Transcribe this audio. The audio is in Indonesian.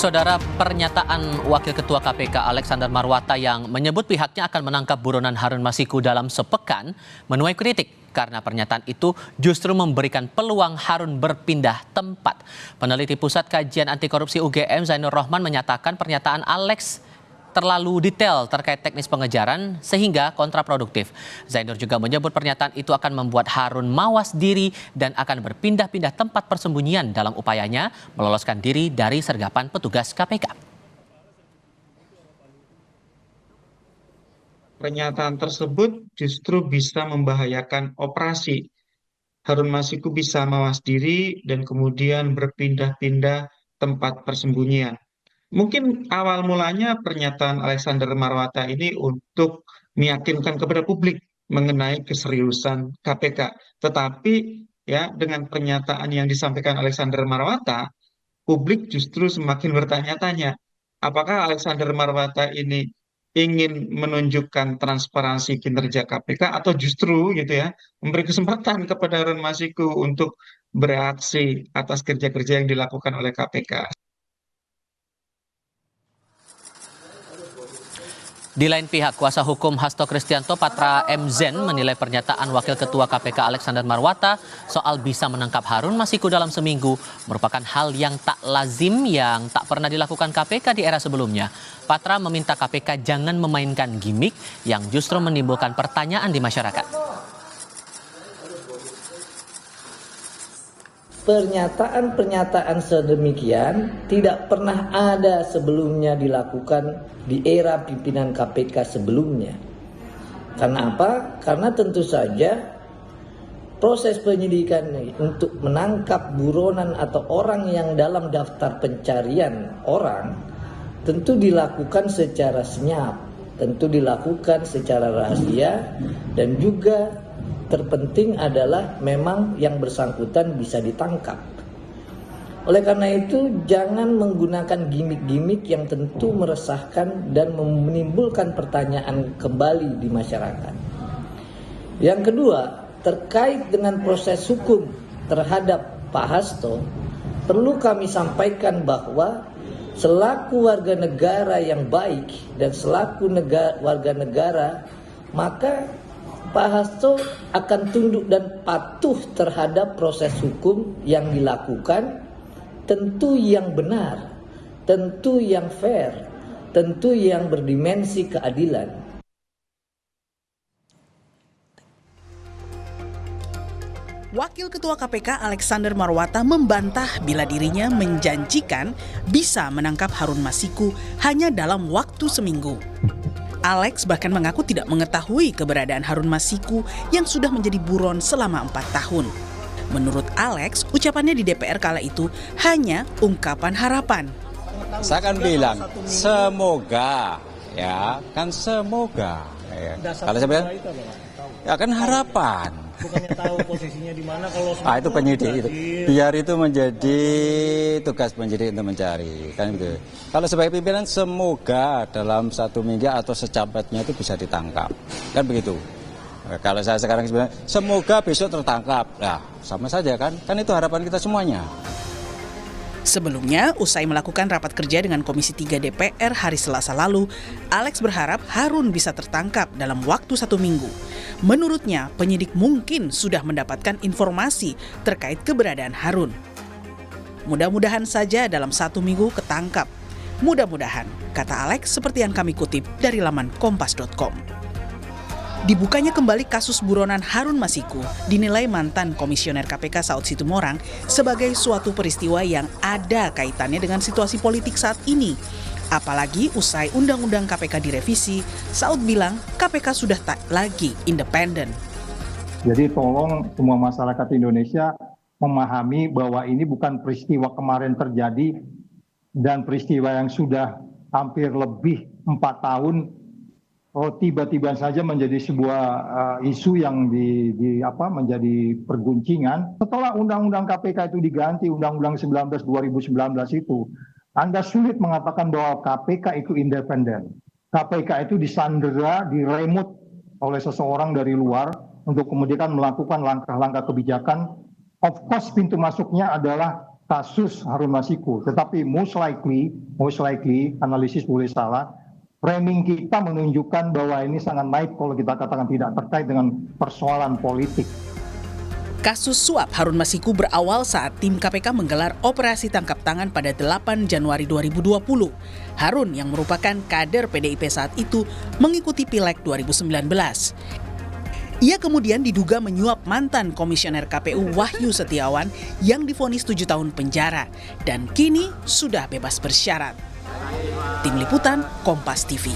Saudara, pernyataan Wakil Ketua KPK Alexander Marwata yang menyebut pihaknya akan menangkap buronan Harun Masiku dalam sepekan menuai kritik karena pernyataan itu justru memberikan peluang Harun berpindah tempat. Peneliti Pusat Kajian Anti Korupsi UGM Zainur Rohman menyatakan pernyataan Alex terlalu detail terkait teknis pengejaran sehingga kontraproduktif. Zainur juga menyebut pernyataan itu akan membuat Harun mawas diri dan akan berpindah-pindah tempat persembunyian dalam upayanya meloloskan diri dari sergapan petugas KPK. Pernyataan tersebut justru bisa membahayakan operasi. Harun Masiku bisa mawas diri dan kemudian berpindah-pindah tempat persembunyian. Mungkin awal mulanya pernyataan Alexander Marwata ini untuk meyakinkan kepada publik mengenai keseriusan KPK. Tetapi ya dengan pernyataan yang disampaikan Alexander Marwata, publik justru semakin bertanya-tanya, apakah Alexander Marwata ini ingin menunjukkan transparansi kinerja KPK atau justru gitu ya memberi kesempatan kepada Harun Masiku untuk bereaksi atas kerja-kerja yang dilakukan oleh KPK. Di lain pihak, kuasa hukum Hasto Kristianto Patra M. Zen menilai pernyataan Wakil Ketua KPK Alexander Marwata soal bisa menangkap Harun Masiku dalam seminggu merupakan hal yang tak lazim yang tak pernah dilakukan KPK di era sebelumnya. Patra meminta KPK jangan memainkan gimmick yang justru menimbulkan pertanyaan di masyarakat. Pernyataan-pernyataan sedemikian tidak pernah ada sebelumnya dilakukan di era pimpinan KPK sebelumnya. Karena apa? Karena tentu saja proses penyidikan untuk menangkap buronan atau orang yang dalam daftar pencarian orang tentu dilakukan secara senyap, tentu dilakukan secara rahasia, dan juga terpenting adalah memang yang bersangkutan bisa ditangkap. Oleh karena itu, jangan menggunakan gimmick-gimmick yang tentu meresahkan dan menimbulkan pertanyaan kembali di masyarakat. Yang kedua, terkait dengan proses hukum terhadap Pak Hasto, perlu kami sampaikan bahwa selaku warga negara yang baik dan selaku warga negara, maka Pak Hasto akan tunduk dan patuh terhadap proses hukum yang dilakukan, tentu yang benar, tentu yang fair, tentu yang berdimensi keadilan. Wakil Ketua KPK Alexander Marwata membantah bila dirinya menjanjikan bisa menangkap Harun Masiku hanya dalam waktu seminggu. Alex bahkan mengaku tidak mengetahui keberadaan Harun Masiku yang sudah menjadi buron selama 4 tahun. Menurut Alex, ucapannya di DPR kala itu hanya ungkapan harapan. Saya kan bilang, semoga, ya kan semoga. Ya. Kalau saya bilang, ya kan harapan. Bukannya tahu posisinya di mana kalau itu penyidik itu. Biar itu menjadi tugas penyidik untuk mencari, kan gitu. Kalau sebagai pimpinan semoga dalam 1 minggu atau secepatnya itu bisa ditangkap, kan begitu. Kalau saya sekarang sebenarnya semoga besok tertangkap, nah sama saja kan itu harapan kita semuanya. Sebelumnya, usai melakukan rapat kerja dengan Komisi 3 DPR hari Selasa lalu, Alex berharap Harun bisa tertangkap dalam waktu 1 minggu. Menurutnya, penyidik mungkin sudah mendapatkan informasi terkait keberadaan Harun. Mudah-mudahan saja dalam 1 minggu ketangkap. Mudah-mudahan, kata Alex seperti yang kami kutip dari laman kompas.com. Dibukanya kembali kasus buronan Harun Masiku dinilai mantan komisioner KPK Saud Situmorang sebagai suatu peristiwa yang ada kaitannya dengan situasi politik saat ini. Apalagi usai Undang-Undang KPK direvisi, Saud bilang KPK sudah tak lagi independen. Jadi tolong semua masyarakat Indonesia memahami bahwa ini bukan peristiwa kemarin terjadi dan peristiwa yang sudah hampir lebih 4 tahun tiba-tiba saja menjadi sebuah isu yang menjadi perguncingan. Setelah Undang-Undang KPK itu diganti, Undang-Undang 19 2019 itu, Anda sulit mengatakan bahwa KPK itu independen. KPK itu disandera, diremut oleh seseorang dari luar untuk kemudian melakukan langkah-langkah kebijakan. Of course pintu masuknya adalah kasus Harun Masiku. Tetapi most likely, analisis boleh salah, framing kita menunjukkan bahwa ini sangat naif kalau kita katakan tidak terkait dengan persoalan politik. Kasus suap Harun Masiku berawal saat tim KPK menggelar operasi tangkap tangan pada 8 Januari 2020. Harun yang merupakan kader PDIP saat itu mengikuti Pileg 2019. Ia kemudian diduga menyuap mantan komisioner KPU Wahyu Setiawan yang divonis 7 tahun penjara dan kini sudah bebas bersyarat. Tim Liputan, Kompas TV.